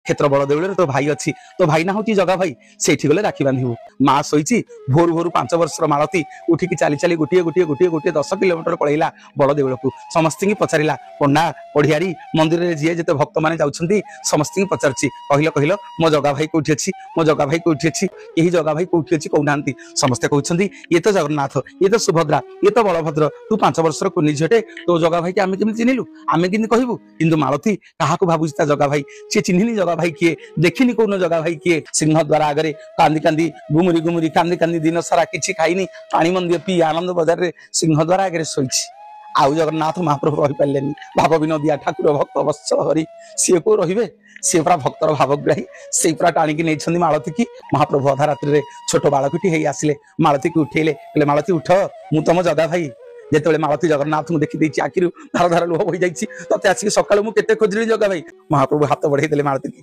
क्षेत्र बड़ देउल तो भाई अच्छी तो भाई ना हूँ जगा भाई से गले राखी बांधु माँ शोची भोर भोर 5 वर्षर मालती उठिकी चली चली गोटे गोटे गोटे गोटे 10 किलोमीटर पलैला बड़ देउल को समस्त पचारा पंडा पढ़ियारी मंदिर में जी जिते भक्त मैंने जाऊँगी समस्त पचार कहल मो जगा भाई कौटी अच्छी मो जगा भाई कौटी अच्छी यही जगा भाई कौटी अच्छी कहना समस्ते कहते ये तो जगन्नाथ ये तो सुभद्रा ये तो बलभद्र तू 5 वर्षर कुनी झीटे तो जगा भाई आम केमी चिन्हलु आम कि कहबू किंतु मालती क्या भावुची जगा भाई सी चिन्हनी जगा भाई किए देखनी कौन जगा भाई किए सिंह द्वार आगे कांदी कांदी गुमुरी गुमुरी कांदी कांदी दिन सारा किसी खाईनी पानी मंदिर पी आनंद बजार रे सिंह द्वार आगे शोची आउ जगन्नाथ महाप्रभु रही पारे भाव विनोदिया ठाकुर भक्त वत्स हरि सी को रे सी पूरा भक्तर भावग्राही से पूरा टाणिकी नहीं मालती की महाप्रभु अधा रात्रि छोट बालकटी आसिले मालती की उठेले कहले मालती उठ मु तुम जगा भाई जिते मालती जगन्नाथ को देखी आखि धार धार लुह बही जाती ते आसिक सका मुझे खोजली जगा भाई महाप्रभु हाथ बढ़े मालती की